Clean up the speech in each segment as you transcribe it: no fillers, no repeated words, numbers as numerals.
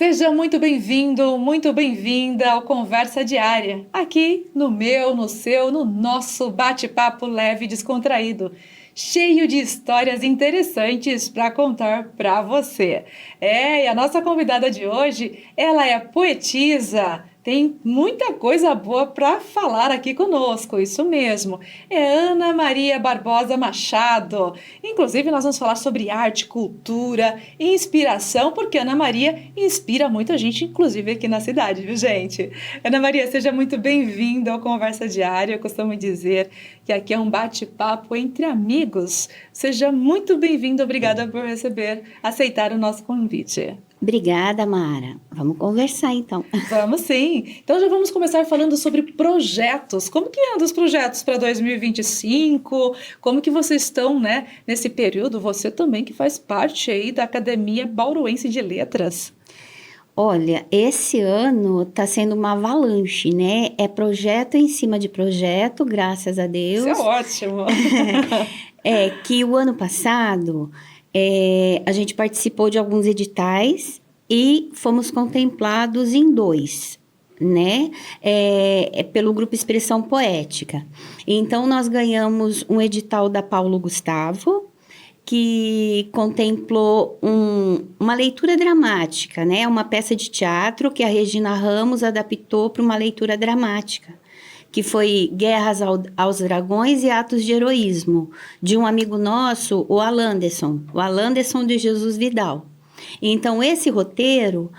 Seja muito bem-vindo, muito bem-vinda ao Conversa Diária, aqui no meu, no seu, no nosso bate-papo leve e descontraído, cheio de histórias interessantes para contar para você. E a nossa convidada de hoje, ela é poetisa, tem muita coisa boa para falar aqui conosco, isso mesmo. É Ana Maria Barbosa Machado. Inclusive, nós vamos falar sobre arte, cultura, inspiração, porque Ana Maria inspira muita gente, inclusive aqui na cidade, viu, gente? Ana Maria, seja muito bem-vinda ao Conversa Diária. Eu costumo dizer que aqui é um bate-papo entre amigos. Seja muito bem-vindo, obrigada por aceitar o nosso convite. Obrigada, Mara. Vamos conversar, então. Vamos sim. Então já vamos começar falando sobre projetos. Como que andam os projetos para 2025? Como que vocês estão, né, nesse período? Você também que faz parte aí da Academia Bauruense de Letras. Olha, esse ano está sendo uma avalanche, né? É projeto em cima de projeto, graças a Isso é Deus. ótimo. É que o ano passado a gente participou de alguns editais e fomos contemplados em dois, né? Pelo Grupo Expressão Poética. Então, nós ganhamos um edital da Paulo Gustavo, que contemplou uma leitura dramática, né? Uma peça de teatro que a Regina Ramos adaptou para uma leitura dramática, que foi Guerras aos Dragões e Atos de Heroísmo, de um amigo nosso, o Alanderson de Jesus Vidal. Então, esse roteiro,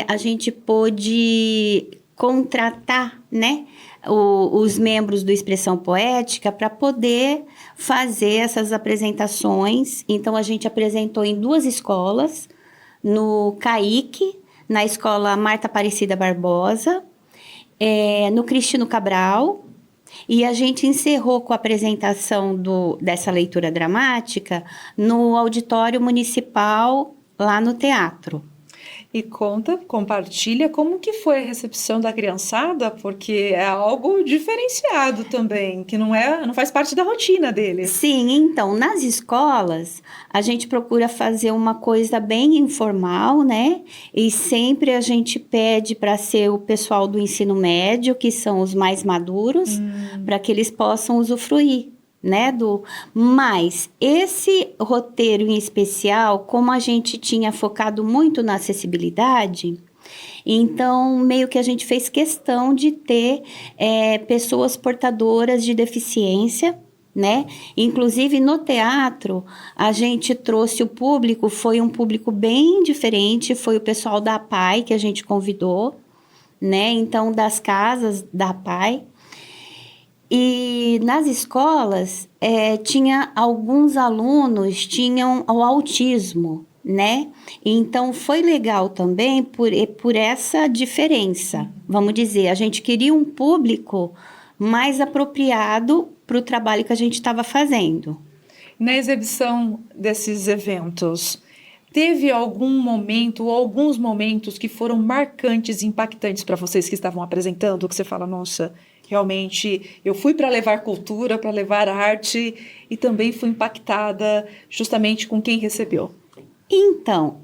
a gente pôde contratar, né, os membros do Expressão Poética para poder fazer essas apresentações. Então, a gente apresentou em duas escolas, no CAIC, na escola Marta Aparecida Barbosa, no Cristino Cabral, e a gente encerrou com a apresentação dessa leitura dramática no auditório municipal, lá no teatro. E compartilha como que foi a recepção da criançada, porque é algo diferenciado também, que não faz parte da rotina deles. Sim, então, nas escolas, a gente procura fazer uma coisa bem informal, né? E sempre a gente pede para ser o pessoal do ensino médio, que são os mais maduros, para que eles possam usufruir, né? Mas esse roteiro em especial, como a gente tinha focado muito na acessibilidade, então meio que a gente fez questão de ter pessoas portadoras de deficiência, né? Inclusive no teatro a gente trouxe o público, foi um público bem diferente, foi o pessoal da APAE que a gente convidou, né? Então das casas da APAE. E nas escolas, tinha alguns alunos tinham o autismo, né? Então, foi legal também por essa diferença. Vamos dizer, a gente queria um público mais apropriado para o trabalho que a gente estava fazendo. Na exibição desses eventos, teve algum momento ou alguns momentos que foram marcantes e impactantes para vocês que estavam apresentando, que você fala, nossa, realmente eu fui para levar cultura, para levar arte e também fui impactada justamente com quem recebeu? Então,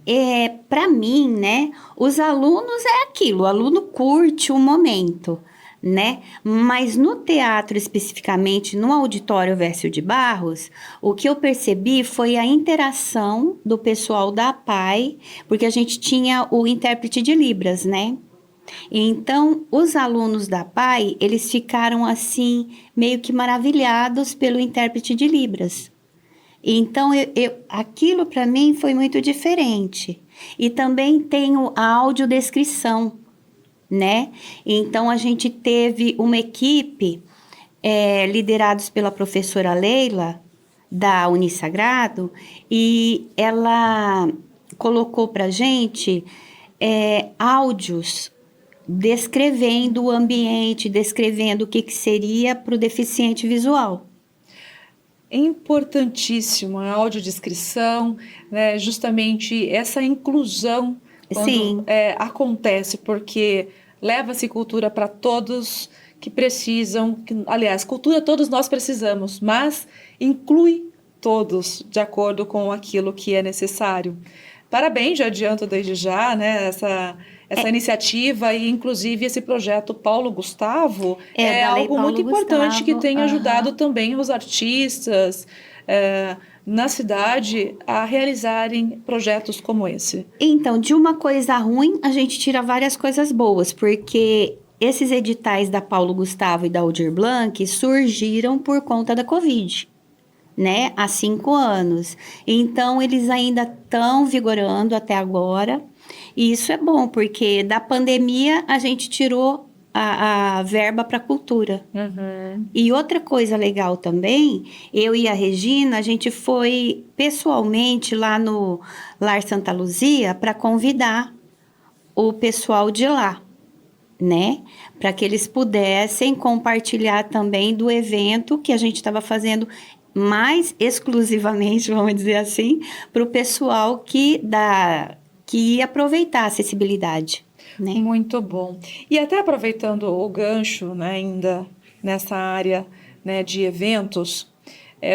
para mim, né, os alunos é aquilo, o aluno curte o momento, né? Mas no teatro, especificamente no Auditório Vércio de Barros, o que eu percebi foi a interação do pessoal da APAE, porque a gente tinha o intérprete de Libras, né? Então, os alunos da APAE, eles ficaram assim, meio que maravilhados pelo intérprete de Libras. Então, aquilo para mim foi muito diferente. E também tenho a audiodescrição, né? Então, a gente teve uma equipe liderados pela professora Leila, da Unisagrado, e ela colocou para a gente áudios descrevendo o ambiente, descrevendo o que seria para o deficiente visual. É importantíssimo a audiodescrição, né, justamente essa inclusão quando acontece, porque leva-se cultura para todos que precisam, aliás, cultura todos nós precisamos, mas inclui todos de acordo com aquilo que é necessário. Parabéns, já adianto desde já, né? Essa iniciativa e, inclusive, esse projeto Paulo Gustavo é Da Lei algo muito Paulo importante que Gustavo. tem ajudado Aham. também os artistas na cidade a realizarem projetos como esse. Então, de uma coisa ruim, a gente tira várias coisas boas, porque esses editais da Paulo Gustavo e da Aldir Blanc surgiram por conta da Covid, né? Há 5 anos. Então, eles ainda estão vigorando até agora. E isso é bom, porque da pandemia a gente tirou a verba para cultura. Uhum. E outra coisa legal também, eu e a Regina, a gente foi pessoalmente lá no Lar Santa Luzia para convidar o pessoal de lá, né? Para que eles pudessem compartilhar também do evento que a gente estava fazendo mais exclusivamente, vamos dizer assim, para o pessoal que ia aproveitar a acessibilidade, né? Muito bom. E até aproveitando o gancho, né, ainda nessa área, né, de eventos,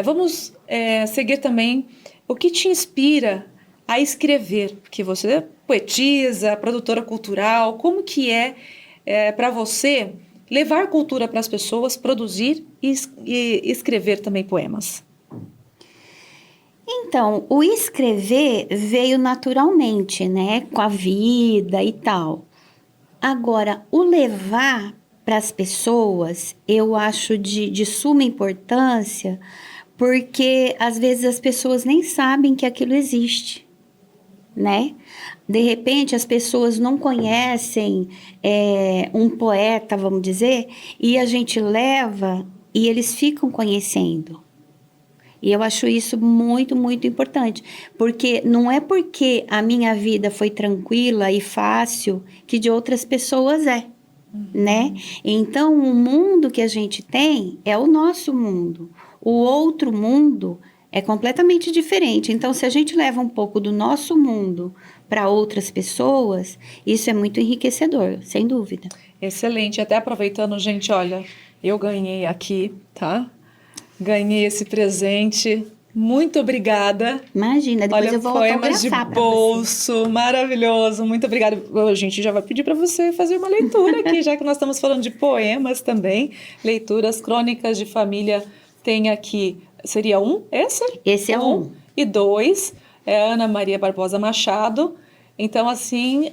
vamos seguir também o que te inspira a escrever, porque você é poetisa, produtora cultural, como que para você levar cultura para as pessoas, produzir e escrever também poemas? Então, o escrever veio naturalmente, né? Com a vida e tal. Agora, o levar para as pessoas, eu acho de suma importância, porque às vezes as pessoas nem sabem que aquilo existe, né? De repente, as pessoas não conhecem um poeta, vamos dizer, e a gente leva e eles ficam conhecendo. E eu acho isso muito, muito importante, porque não é porque a minha vida foi tranquila e fácil que de outras pessoas é, né? Então, o mundo que a gente tem é o nosso mundo. O outro mundo é completamente diferente. Então, se a gente leva um pouco do nosso mundo para outras pessoas, isso é muito enriquecedor, sem dúvida. Excelente. Até aproveitando, gente, olha, eu ganhei aqui, tá? Ganhei esse presente. Muito obrigada. Imagina, depois Olha, eu vou poemas de autografar para você. bolso, maravilhoso. Muito obrigada. A gente já vai pedir para você fazer uma leitura aqui, já que nós estamos falando de poemas também. Leituras, crônicas de família. Tem aqui, seria esse? Esse é um. E dois, Ana Maria Barbosa Machado. Então, assim,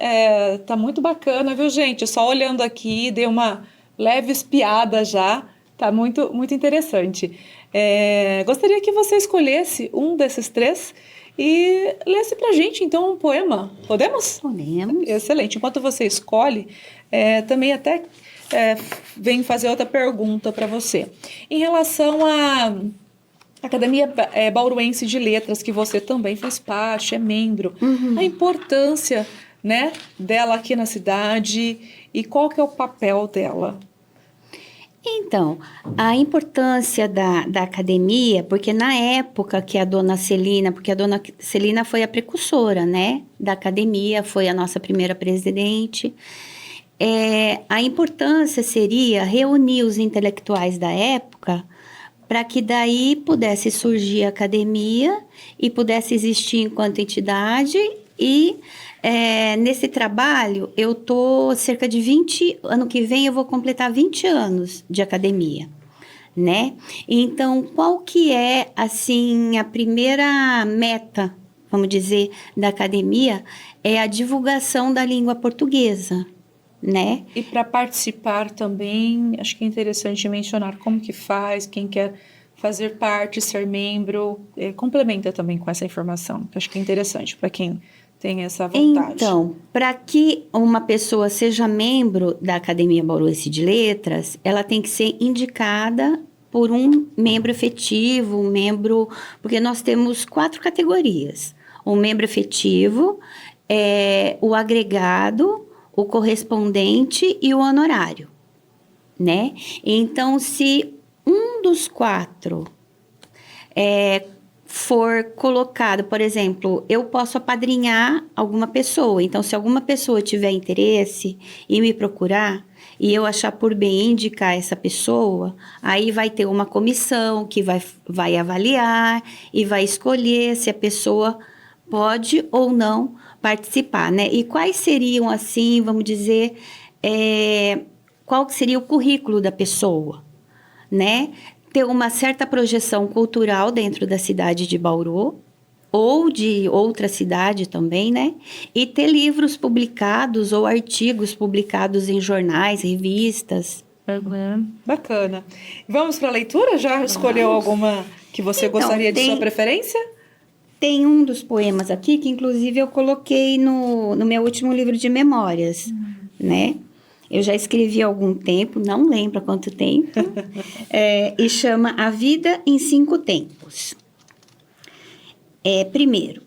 tá muito bacana, viu, gente? Só olhando aqui, dei uma leve espiada já. Tá muito, muito interessante. Gostaria que você escolhesse um desses três e lesse pra gente, então, um poema. Podemos? Podemos. Excelente. Enquanto você escolhe, também até venho fazer outra pergunta para você. Em relação à Academia Bauruense de Letras, que você também faz parte, é membro, a importância, né, dela aqui na cidade e qual que é o papel dela? Então, a importância da academia, porque na época que a dona Celina, porque a dona Celina foi a precursora, né, da academia, foi a nossa primeira presidente, a importância seria reunir os intelectuais da época para que daí pudesse surgir a academia e pudesse existir enquanto entidade e nesse trabalho eu tô cerca de 20, ano que vem eu vou completar 20 anos de academia, né? Então, qual que é, assim, a primeira meta, vamos dizer, da academia? É a divulgação da língua portuguesa, né? E para participar também, acho que é interessante mencionar como que faz, quem quer fazer parte, ser membro, complementa também com essa informação, que acho que é interessante para quem tem essa vontade. Então, para que uma pessoa seja membro da Academia Bauruense de Letras, ela tem que ser indicada por um membro efetivo, porque nós temos 4 categorias. O membro efetivo, o agregado, o correspondente e o honorário, né? Então, se um dos 4 for colocado, por exemplo, eu posso apadrinhar alguma pessoa. Então, se alguma pessoa tiver interesse e me procurar e eu achar por bem indicar essa pessoa, aí vai ter uma comissão que vai avaliar e vai escolher se a pessoa pode ou não participar, né? E quais seriam, assim, vamos dizer, qual que seria o currículo da pessoa, né? Ter uma certa projeção cultural dentro da cidade de Bauru, ou de outra cidade também, né? E ter livros publicados ou artigos publicados em jornais, revistas. Bacana. Vamos para a leitura? Já escolheu alguma que você gostaria de sua preferência? Tem um dos poemas aqui que, inclusive, eu coloquei no meu último livro de memórias, né? Eu já escrevi há algum tempo, não lembro há quanto tempo, e chama A Vida em 5 Tempos. Primeiro,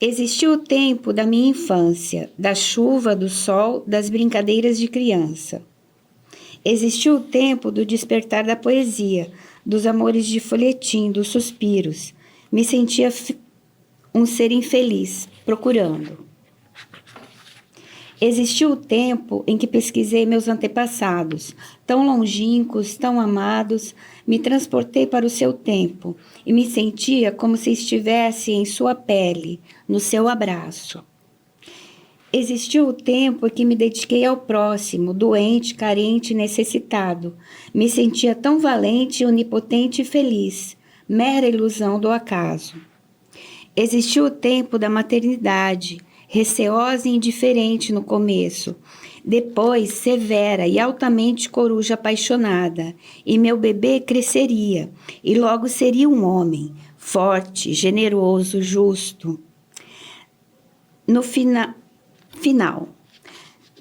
existiu o tempo da minha infância, da chuva, do sol, das brincadeiras de criança. Existiu o tempo do despertar da poesia, dos amores de folhetim, dos suspiros. Me sentia um ser infeliz, procurando. Existiu o tempo em que pesquisei meus antepassados, tão longínquos, tão amados, me transportei para o seu tempo e me sentia como se estivesse em sua pele, no seu abraço. Existiu o tempo em que me dediquei ao próximo, doente, carente, necessitado. Me sentia tão valente, onipotente e feliz, mera ilusão do acaso. Existiu o tempo da maternidade, receosa e indiferente no começo, depois severa e altamente coruja apaixonada, e meu bebê cresceria, e logo seria um homem, forte, generoso, justo. No final,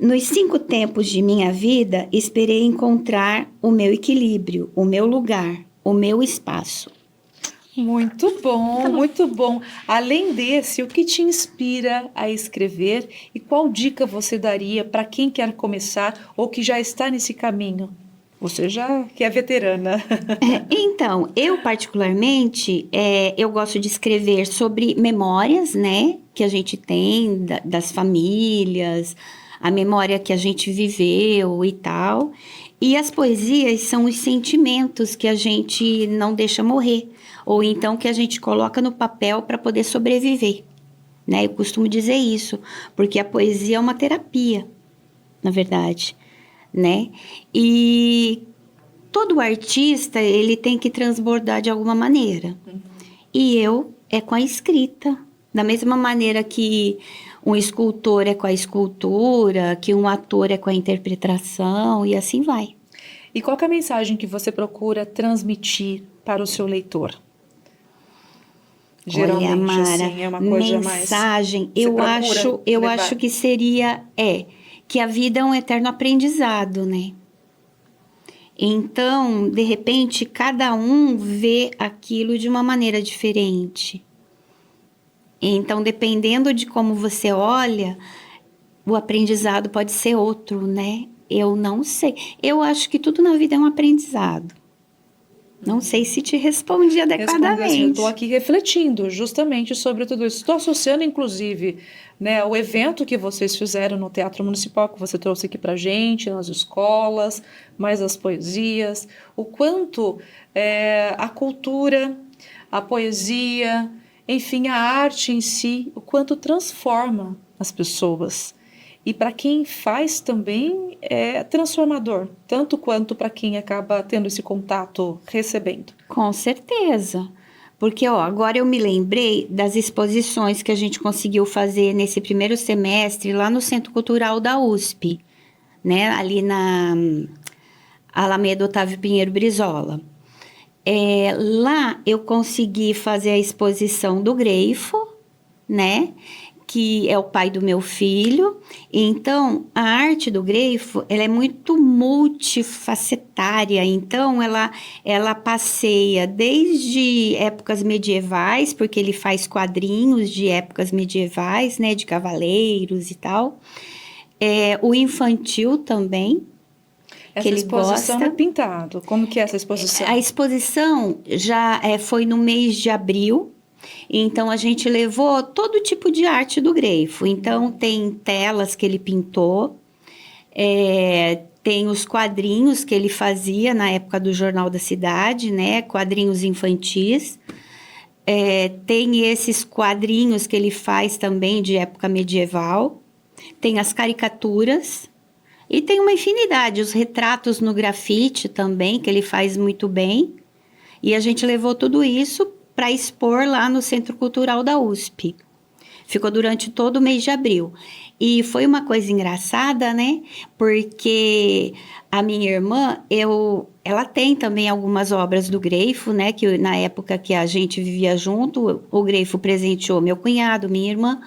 nos 5 tempos de minha vida, esperei encontrar o meu equilíbrio, o meu lugar, o meu espaço. Muito bom, muito bom. Além desse, o que te inspira a escrever e qual dica você daria para quem quer começar ou que já está nesse caminho? Você já que é veterana. Então, eu particularmente, eu gosto de escrever sobre memórias, né, que a gente tem das famílias, a memória que a gente viveu e tal. E as poesias são os sentimentos que a gente não deixa morrer, ou então que a gente coloca no papel para poder sobreviver, né? Eu costumo dizer isso, porque a poesia é uma terapia, na verdade, né? E todo artista, ele tem que transbordar de alguma maneira. E é com a escrita, da mesma maneira que um escultor é com a escultura, que um ator é com a interpretação, e assim vai. E qual que é a mensagem que você procura transmitir para o seu leitor? Geralmente, olha, Mara, assim, é uma coisa mensagem, mais... eu acho que seria, que a vida é um eterno aprendizado, né? Então, de repente, cada um vê aquilo de uma maneira diferente. Então, dependendo de como você olha, o aprendizado pode ser outro, né? Eu não sei. Eu acho que tudo na vida é um aprendizado. Não sei se te respondi adequadamente. Eu estou aqui refletindo justamente sobre tudo isso. Estou associando, inclusive, né, o evento que vocês fizeram no Teatro Municipal, que você trouxe aqui para a gente, nas escolas, mais as poesias, o quanto a cultura, a poesia, enfim, a arte em si, o quanto transforma as pessoas. E para quem faz também é transformador, tanto quanto para quem acaba tendo esse contato recebendo. Com certeza. Porque agora eu me lembrei das exposições que a gente conseguiu fazer nesse primeiro semestre lá no Centro Cultural da USP, né? Ali na Alameda Otávio Pinheiro Brizola. Lá eu consegui fazer a exposição do Greifo, né? Que é o pai do meu filho. Então, a arte do Greifo, ela é muito multifacetária. Então, ela passeia desde épocas medievais, porque ele faz quadrinhos de épocas medievais, né, de cavaleiros e tal. O infantil também, essa exposição é pintado. Como que é essa exposição? A exposição já foi no mês de abril. Então, a gente levou todo tipo de arte do Greifo. Então, tem telas que ele pintou, tem os quadrinhos que ele fazia na época do Jornal da Cidade, né? Quadrinhos infantis. tem esses quadrinhos que ele faz também de época medieval, tem as caricaturas e tem uma infinidade, os retratos no grafite também, que ele faz muito bem. E a gente levou tudo isso para expor lá no Centro Cultural da USP. Ficou durante todo o mês de abril. E foi uma coisa engraçada, né? Porque a minha irmã, ela tem também algumas obras do Greyfo, né? Que na época que a gente vivia junto, o Greyfo presenteou meu cunhado, minha irmã.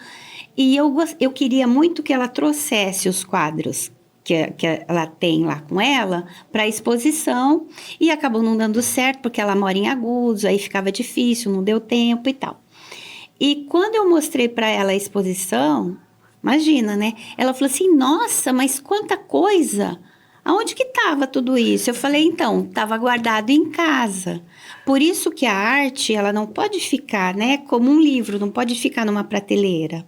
E eu queria muito que ela trouxesse os quadros que ela tem lá com ela para a exposição. E acabou não dando certo, porque ela mora em Agudos, aí ficava difícil, não deu tempo e tal. E quando eu mostrei para ela a exposição, imagina, né? Ela falou assim, nossa, mas quanta coisa! Aonde que estava tudo isso? Eu falei, então, estava guardado em casa. Por isso que a arte, ela não pode ficar, né? Como um livro, não pode ficar numa prateleira.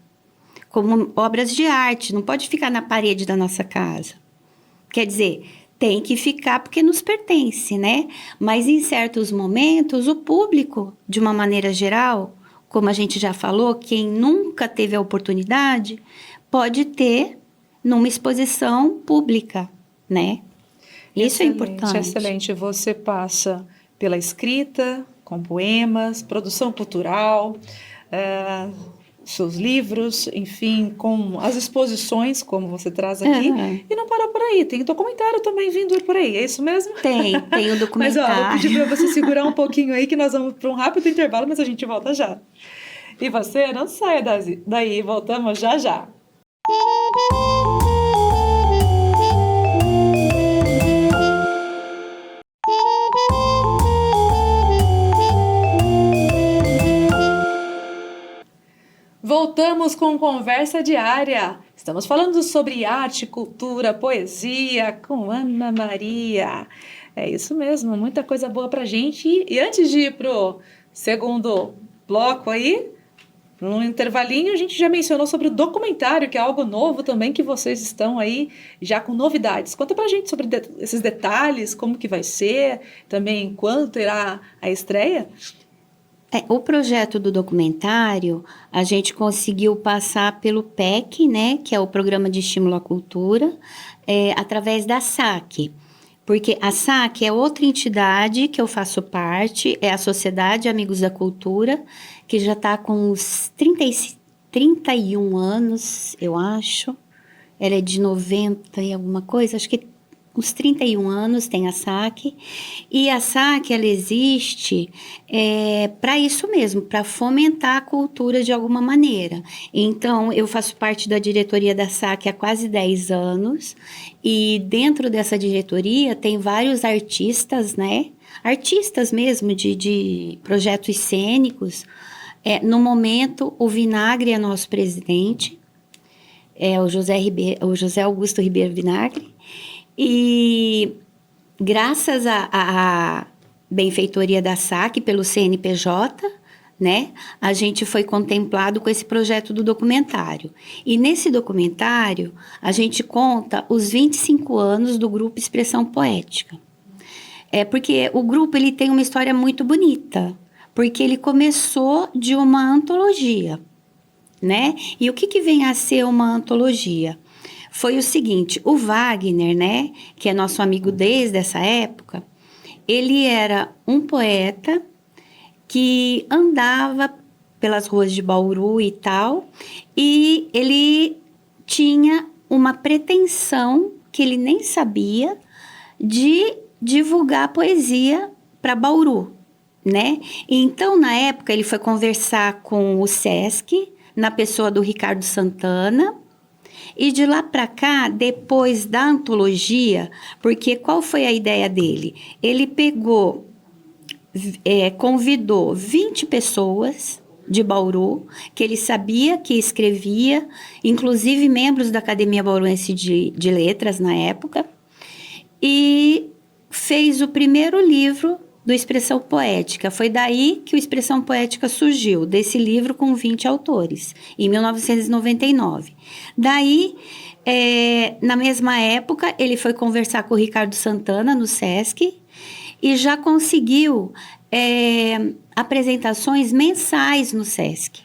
Como obras de arte, não pode ficar na parede da nossa casa. Quer dizer, tem que ficar porque nos pertence, né? Mas em certos momentos, o público, de uma maneira geral, como a gente já falou, quem nunca teve a oportunidade, pode ter numa exposição pública, né? Isso é importante. Excelente. Você passa pela escrita, com poemas, produção cultural, seus livros, enfim, com as exposições, como você traz aqui, e não para por aí, tem documentário também vindo por aí, é isso mesmo? Tem o documentário. Mas vou pedir para você segurar um pouquinho aí, que nós vamos para um rápido intervalo, mas a gente volta já. E você não saia daí, voltamos já já. Voltamos com Conversa Diária. Estamos falando sobre arte, cultura, poesia com Ana Maria. É isso mesmo, muita coisa boa pra gente. E antes de ir pro segundo bloco aí, no intervalinho, a gente já mencionou sobre o documentário, que é algo novo também, que vocês estão aí já com novidades. Conta pra gente sobre esses detalhes, como que vai ser, também quando terá a estreia. O projeto do documentário, a gente conseguiu passar pelo PEC, né, que é o Programa de Estímulo à Cultura, através da SAC. Porque a SAC é outra entidade que eu faço parte, é a Sociedade Amigos da Cultura, que já está com uns 31 anos, eu acho. Ela é de 90 e alguma coisa, acho que uns 31 anos tem a SAC. E a SAC, ela existe para isso mesmo, para fomentar a cultura de alguma maneira. Então, eu faço parte da diretoria da SAC há quase 10 anos. E dentro dessa diretoria tem vários artistas, né? Artistas mesmo de projetos cênicos. No momento, o Vinagre é nosso presidente, o José Augusto Ribeiro Vinagre. E graças à benfeitoria da SAC pelo CNPJ, né, a gente foi contemplado com esse projeto do documentário. E nesse documentário, a gente conta os 25 anos do Grupo Expressão Poética. Porque o grupo ele tem uma história muito bonita, porque ele começou de uma antologia, né? E o que vem a ser uma antologia? Foi o seguinte, o Wagner, né, que é nosso amigo desde essa época, ele era um poeta que andava pelas ruas de Bauru e tal, e ele tinha uma pretensão, que ele nem sabia, de divulgar poesia para Bauru, né? Então, na época, ele foi conversar com o Sesc, na pessoa do Ricardo Santana, e de lá para cá, depois da antologia, porque qual foi a ideia dele? Ele convidou 20 pessoas de Bauru, que ele sabia que escrevia, inclusive membros da Academia Bauruense de Letras na época, e fez o primeiro livro do Expressão Poética. Foi daí que o Expressão Poética surgiu, desse livro com 20 autores, em 1999. Daí, na mesma época, ele foi conversar com o Ricardo Santana, no Sesc, e já conseguiu apresentações mensais no SESC,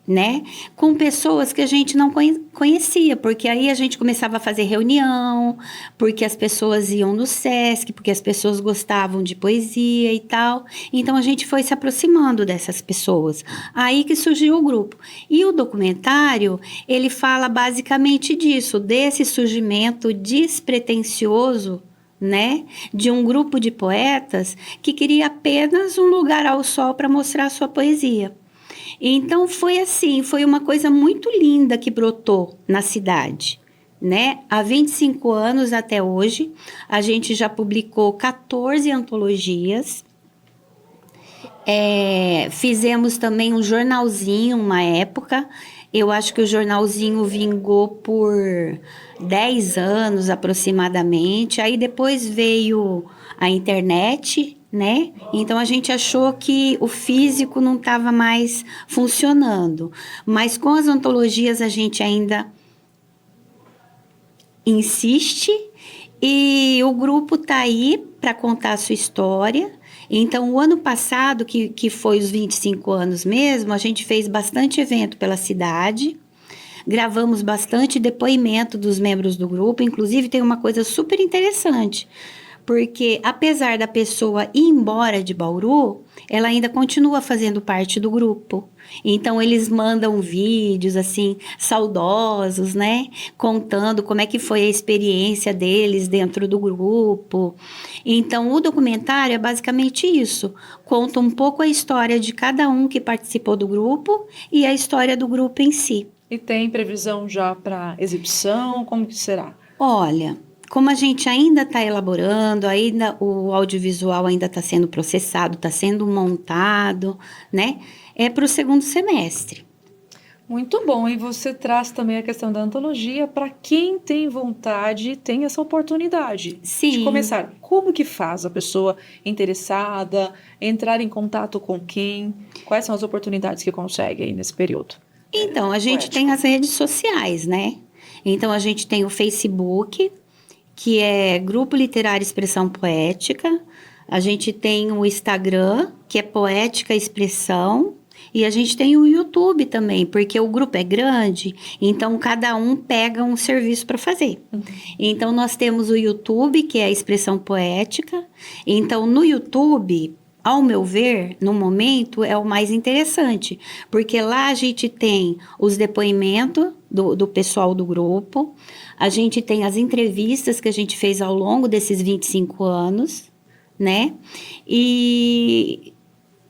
né? Com pessoas que a gente não conhecia, porque aí a gente começava a fazer reunião, porque as pessoas iam no SESC, porque as pessoas gostavam de poesia e tal. Então a gente foi se aproximando dessas pessoas. Aí que surgiu o grupo. E o documentário, ele fala basicamente disso, desse surgimento despretensioso, né, de um grupo de poetas que queria apenas um lugar ao sol para mostrar sua poesia. Então foi assim, foi uma coisa muito linda que brotou na cidade, né? Há 25 anos até hoje, a gente já publicou 14 antologias. Fizemos também um jornalzinho uma época. Eu acho que o jornalzinho vingou por 10 anos aproximadamente. Aí depois veio a internet, né? Então a gente achou que o físico não estava mais funcionando. Mas com as antologias a gente ainda insiste e o grupo está aí para contar a sua história. Então, o ano passado, que foi os 25 anos mesmo, a gente fez bastante evento pela cidade, gravamos bastante depoimento dos membros do grupo, inclusive tem uma coisa super interessante, porque apesar da pessoa ir embora de Bauru, ela ainda continua fazendo parte do grupo. Então, eles mandam vídeos, assim, saudosos, né? Contando como é que foi a experiência deles dentro do grupo. Então, o documentário é basicamente isso. Conta um pouco a história de cada um que participou do grupo e a história do grupo em si. E tem previsão já para exibição? Como que será? Olha, como a gente ainda está elaborando, ainda o audiovisual ainda está sendo processado, está sendo montado, né? É para o segundo semestre. Muito bom. E você traz também a questão da antologia para quem tem vontade, tem essa oportunidade Sim. de começar. Como que faz a pessoa interessada, entrar em contato com quem? Quais são as oportunidades que consegue aí nesse período? Então, a gente tem as redes sociais, né? Então, a gente tem o Facebook, que é Grupo Literário Expressão Poética. A gente tem o Instagram, que é Poética Expressão. E a gente tem o YouTube também, porque o grupo é grande, então cada um pega um serviço para fazer. Então, nós temos o YouTube, que é a Expressão Poética. Então, no YouTube, ao meu ver, no momento, é o mais interessante, porque lá a gente tem os depoimentos do pessoal do grupo, a gente tem as entrevistas que a gente fez ao longo desses 25 anos, né? E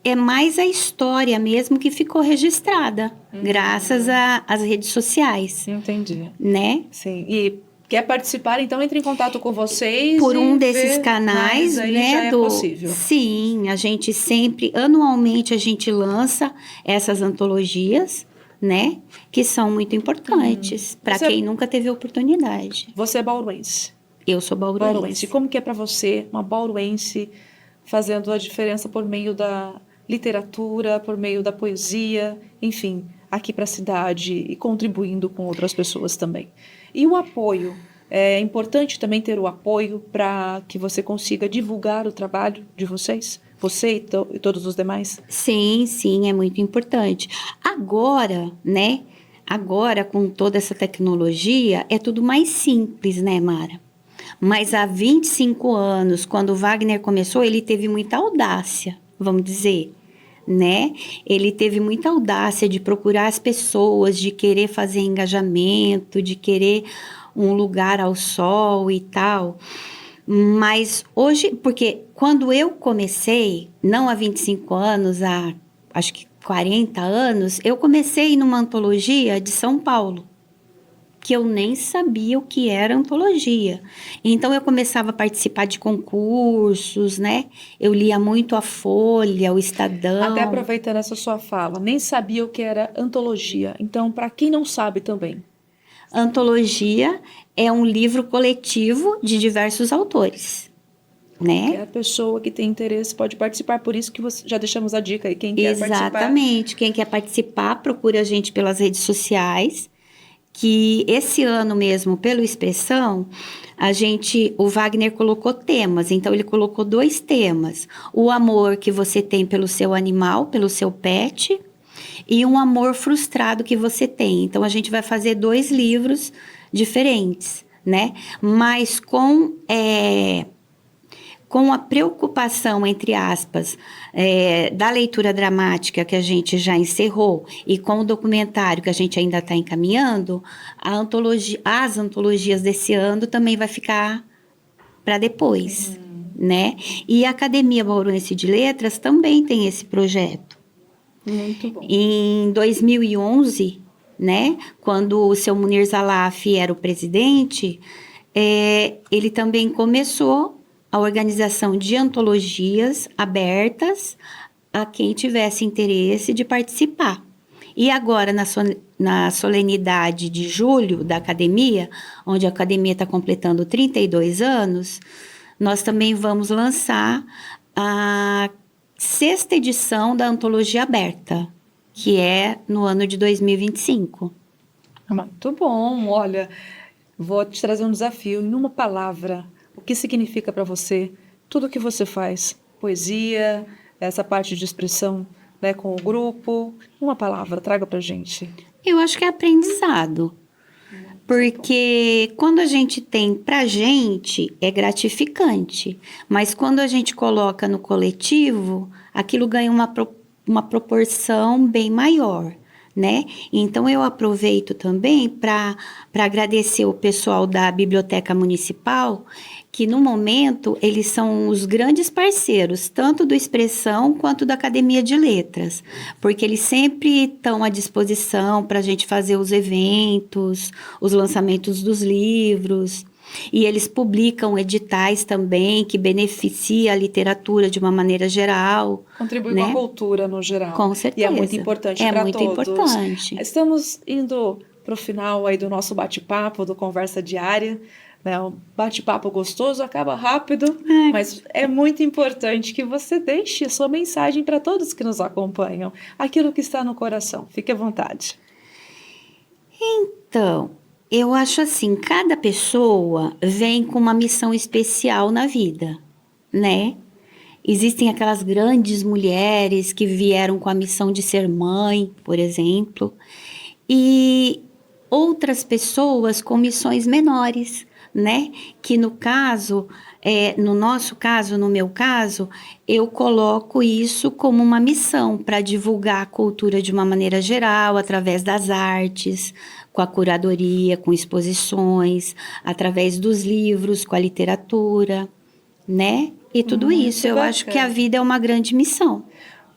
é mais a história mesmo que ficou registrada, graças às redes sociais. Entendi. Né? Sim. E quer participar, então entre em contato com vocês. Por um desses canais, aí né? Já é possível. Sim, a gente sempre, anualmente, a gente lança essas antologias, né? Que são muito importantes para quem nunca teve oportunidade. Você é bauruense? Eu sou bauruense. E como que é para você, uma bauruense, fazendo a diferença por meio da literatura, por meio da poesia, enfim, aqui para a cidade e contribuindo com outras pessoas também? E o apoio, é importante também ter o apoio para que você consiga divulgar o trabalho de vocês? Você e todos os demais? Sim, sim, é muito importante. Agora, né? Agora, com toda essa tecnologia, é tudo mais simples, né, Mara? Mas há 25 anos, quando o Wagner começou, ele teve muita audácia, vamos dizer, né? Ele teve muita audácia de procurar as pessoas, de querer fazer engajamento, de querer um lugar ao sol e tal. Mas hoje, porque quando eu comecei, não há 25 anos, há acho que 40 anos, eu comecei numa antologia de São Paulo, que eu nem sabia o que era antologia. Então, eu começava a participar de concursos, né? Eu lia muito a Folha, o Estadão. Até aproveitando essa sua fala, nem sabia o que era antologia. Então, para quem não sabe também. Antologia é um livro coletivo de diversos autores, né? Qualquer pessoa que tem interesse pode participar, por isso que já deixamos a dica aí, quem quer participar. Exatamente, quem quer participar, procura a gente pelas redes sociais, que esse ano mesmo, pelo Expressão, o Wagner colocou temas, então ele colocou 2 temas: o amor que você tem pelo seu animal, pelo seu pet, e um amor frustrado que você tem. Então a gente vai fazer 2 livros diferentes, né? Mas com a preocupação, entre aspas, da leitura dramática que a gente já encerrou e com o documentário que a gente ainda está encaminhando, as antologias desse ano também vai ficar para depois, né? E a Academia Bauruense de Letras também tem esse projeto. Muito bom. Em 2011, né, quando o seu Munir Zalaf era o presidente, ele também começou a organização de antologias abertas a quem tivesse interesse de participar. E agora, na solenidade de julho da Academia, onde a Academia está completando 32 anos, nós também vamos lançar a 6ª edição da Antologia Aberta, que é no ano de 2025. Muito bom. Olha, vou te trazer um desafio em uma palavra. O que significa para você tudo o que você faz? Poesia, essa parte de expressão, né, com o grupo. Uma palavra, traga para gente. Eu acho que é aprendizado. Porque quando a gente tem pra gente, é gratificante. Mas quando a gente coloca no coletivo, aquilo ganha uma proporção bem maior, né? Então, eu aproveito também para agradecer o pessoal da Biblioteca Municipal, que no momento eles são os grandes parceiros, tanto do Expressão quanto da Academia de Letras, porque eles sempre estão à disposição para a gente fazer os eventos, os lançamentos dos livros. E eles publicam editais também que beneficia a literatura de uma maneira geral. Contribui né? com a cultura no geral. Com certeza. E é muito importante para todos. É muito importante. Estamos indo para o final aí do nosso bate-papo, do Conversa Diária. Né? Um bate-papo gostoso, acaba rápido, mas é muito importante que você deixe a sua mensagem para todos que nos acompanham. Aquilo que está no coração. Fique à vontade. Então, eu acho assim, cada pessoa vem com uma missão especial na vida, né? Existem aquelas grandes mulheres que vieram com a missão de ser mãe, por exemplo, e outras pessoas com missões menores, né? Que no caso, no nosso caso, no meu caso, eu coloco isso como uma missão para divulgar a cultura de uma maneira geral, através das artes, com a curadoria, com exposições, através dos livros, com a literatura, né? E tudo isso, eu acho que a vida é uma grande missão.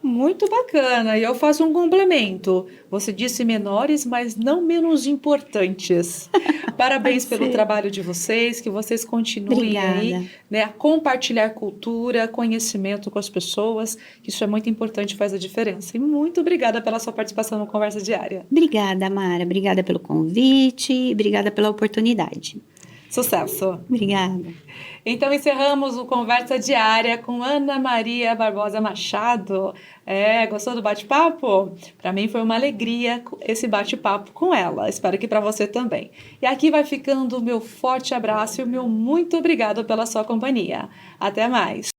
Muito bacana, e eu faço um complemento. Você disse menores, mas não menos importantes. Parabéns pelo trabalho de vocês, que vocês continuem aí, né, a compartilhar cultura, conhecimento com as pessoas, que isso é muito importante, faz a diferença. E muito obrigada pela sua participação no Conversa Diária. Obrigada, Mara. Obrigada pelo convite, obrigada pela oportunidade. Sucesso! Obrigada. Então, encerramos o Conversa Diária com Ana Maria Barbosa Machado. Gostou do bate-papo? Para mim foi uma alegria esse bate-papo com ela. Espero que para você também. E aqui vai ficando o meu forte abraço e o meu muito obrigado pela sua companhia. Até mais!